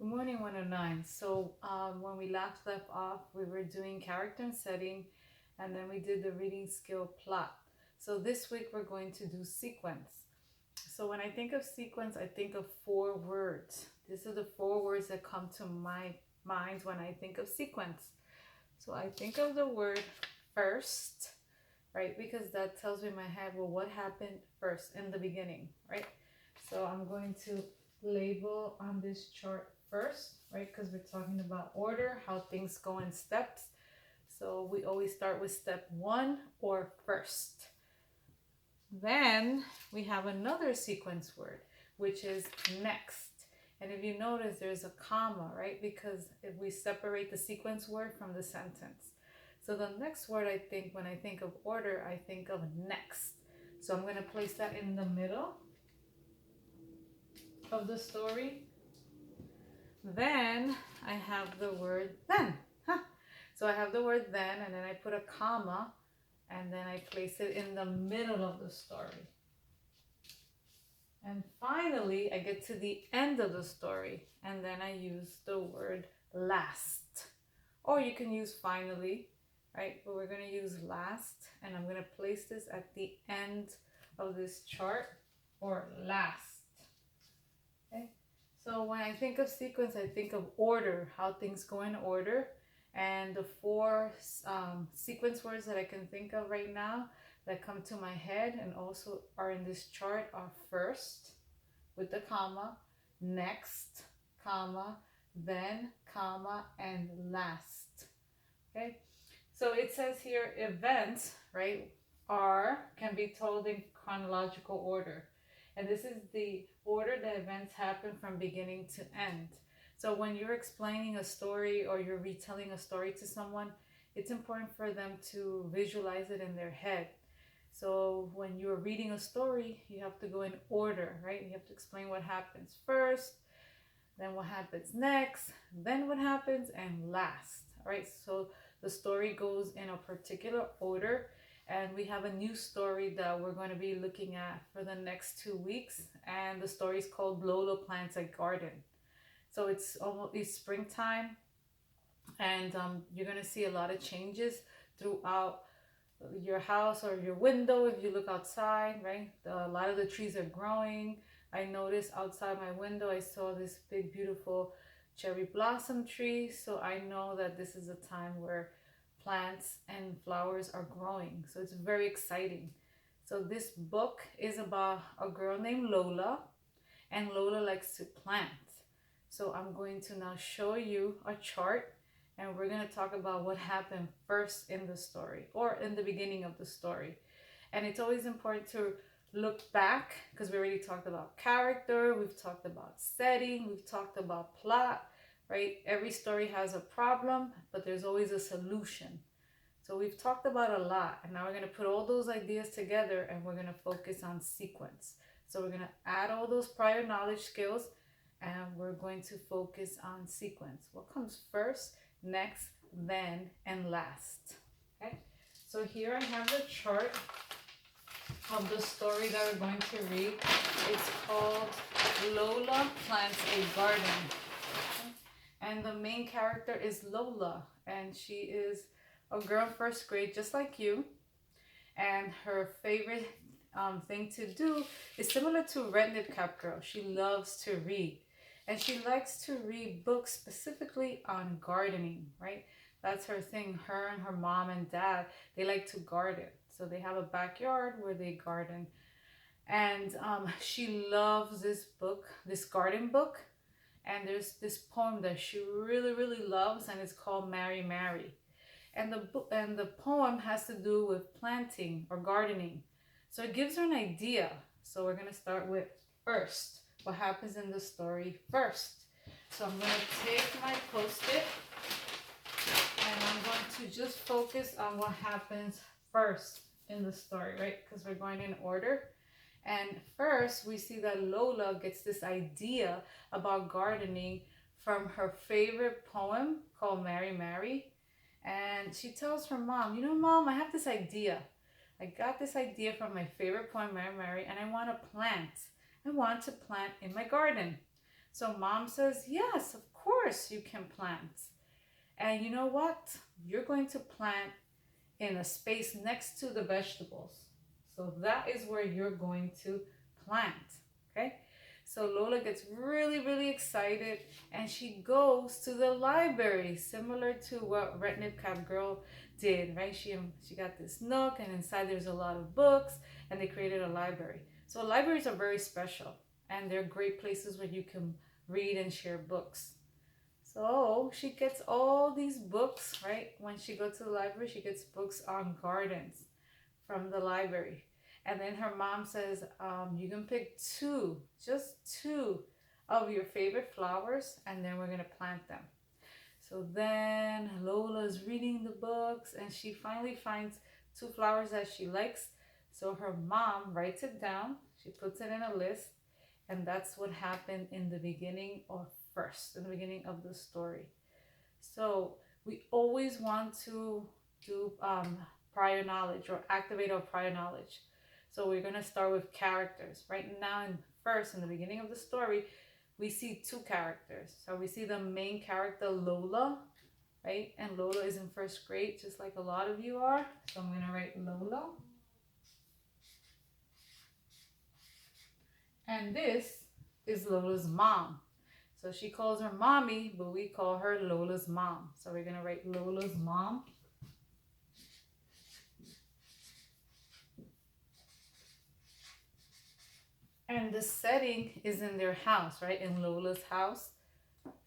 Good morning, 109. So, when we last left off, we were doing character and setting, and then we did the reading skill plot. So, this week we're going to do sequence. So, when I think of sequence, I think of four words. These are the four words that come to my mind when I think of sequence. So, I think of the word first, right? Because that tells me in my head, well, what happened first in the beginning, right? So I'm going to label on this chart first, right? Because we're talking about order, how things go in steps. So we always start with step one or first. Then we have another sequence word, which is next. And if you notice, there's a comma, right? Because if we separate the sequence word from the sentence. So the next word I think, when I think of order, I think of next. So I'm going to place that in the middle of the story. Then I have the word then. Huh. So I have the word then, and then I put a comma, and then I place it in the middle of the story. And finally, I get to the end of the story, and then I use the word last. Or you can use finally, right? But we're going to use last, and I'm going to place this at the end of this chart, or last. Okay? So when I think of sequence, I think of order, how things go in order. And the four sequence words that I can think of right now that come to my head and also are in this chart are first, with the comma, next, comma, then, comma, and last. Okay, so it says here events, right, can be told in chronological order. And this is the order that events happen from beginning to end. So when you're explaining a story or you're retelling a story to someone, it's important for them to visualize it in their head. So when you're reading a story, you have to go in order, right? You have to explain what happens first, then what happens next, then what happens, and last. All right, so the story goes in a particular order, and we have a new story that we're going to be looking at for the next 2 weeks, and the story is called Lola Plants a Garden. So it's springtime, and you're going to see a lot of changes throughout your house or your window if you look outside, right? A lot of the trees are growing. I noticed outside my window, I saw this big, beautiful cherry blossom tree. So I know that this is a time where plants and flowers are growing. So it's very exciting. So this book is about a girl named Lola, and Lola likes to plant. So I'm going to now show you a chart, and we're going to talk about what happened first in the story or in the beginning of the story. And it's always important to look back because we already talked about character, we've talked about setting, we've talked about plot, right? Every story has a problem, but there's always a solution. So we've talked about a lot, and now we're going to put all those ideas together and we're going to focus on sequence. So we're going to add all those prior knowledge skills, and we're going to focus on sequence. What comes first, next, then, and last. Okay, so here I have the chart of the story that we're going to read. It's called Lola Plants a Garden. Okay? And the main character is Lola, and she is a girl in first grade just like you. And her favorite thing to do is similar to Red Lip Cap Girl. She loves to read. And she likes to read books specifically on gardening, right? That's her thing. Her and her mom and dad, they like to garden. So they have a backyard where they garden. And she loves this book, this garden book. And there's this poem that she really, really loves, and it's called Mary, Mary. And the poem has to do with planting or gardening. So it gives her an idea. So we're going to start with first. What happens in the story first? So I'm going to take my post-it, and I'm going to just focus on what happens first in the story, right? Because we're going in order. And first, we see that Lola gets this idea about gardening from her favorite poem called Mary, Mary. And she tells her mom, you know, Mom, I have this idea. I got this idea from my favorite poem, Mary, Mary, and I want to plant. I want to plant in my garden. So mom says, yes, of course you can plant. And you know what? You're going to plant in a space next to the vegetables. So that is where you're going to plant. Okay? So Lola gets really, really excited and she goes to the library, similar to what Red Nip Cap Girl did, right? She got this nook and inside there's a lot of books and they created a library. So libraries are very special and they're great places where you can read and share books. So she gets all these books, right? When she goes to the library, she gets books on gardens from the library. And then her mom says, you can pick two, just two of your favorite flowers, and then we're going to plant them. So then Lola's reading the books and she finally finds two flowers that she likes. So her mom writes it down, she puts it in a list, and that's what happened in the beginning or first, in the beginning of the story. So we always want to do prior knowledge or activate our prior knowledge. So we're going to start with characters. Right now, in the beginning of the story, we see two characters. So we see the main character, Lola, right? And Lola is in first grade, just like a lot of you are. So I'm going to write Lola. And this is Lola's mom. So she calls her mommy, but we call her Lola's mom. So we're going to write Lola's mom. And the setting is in their house, right? In Lola's house.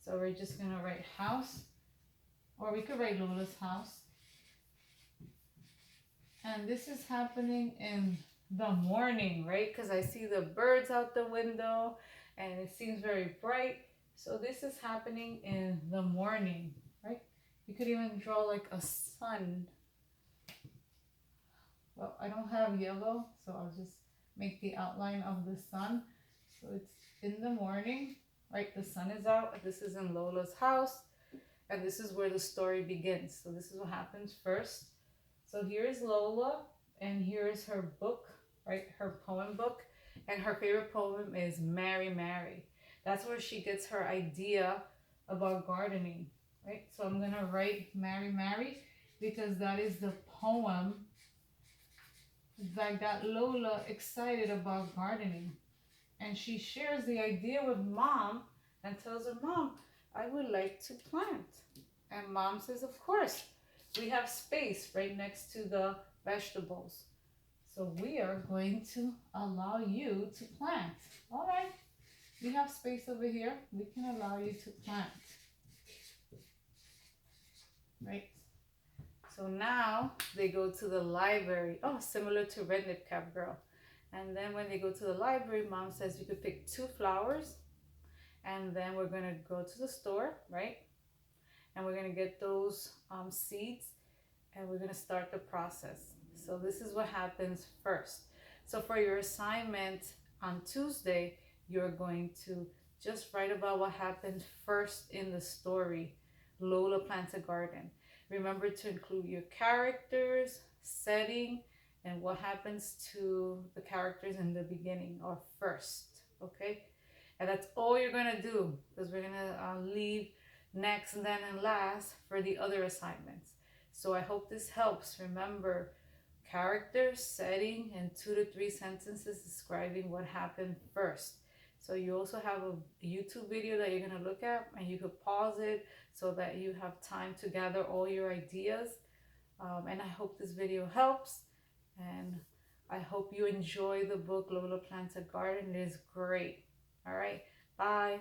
So we're just going to write house. Or we could write Lola's house. And this is happening in the morning, right? Because I see the birds out the window and it seems very bright. So this is happening in the morning, right? You could even draw like a sun. Well, I don't have yellow, so I'll just make the outline of the sun. So it's in the morning, right? The sun is out. This is in Lola's house. And this is where the story begins. So this is what happens first. So here is Lola, and here is her book, right? Her poem book. And her favorite poem is Mary, Mary. That's where she gets her idea about gardening, right? So I'm going to write Mary, Mary because that is the poem that got Lola excited about gardening. And she shares the idea with mom and tells her, Mom, I would like to plant. And mom says, of course, we have space right next to the vegetables. So we are going to allow you to plant. All right, we have space over here. We can allow you to plant. Right? So now they go to the library. Oh, similar to Red Nip Cap Girl. And then when they go to the library, mom says you could pick two flowers. And then we're going to go to the store, right? And we're going to get those seeds and we're going to start the process. So this is what happens first. So for your assignment on Tuesday, you're going to just write about what happened first in the story. Lola plants a garden. Remember to include your characters, setting, and what happens to the characters in the beginning or first, okay? And that's all you're going to do because we're going to leave next, then, and last for the other assignments. So I hope this helps. Remember, character, setting, and 2 to 3 sentences describing what happened first. So you also have a YouTube video that you're going to look at and you could pause it so that you have time to gather all your ideas. And I hope this video helps. And I hope you enjoy the book Lola Plants a Garden. It is great. All right. Bye.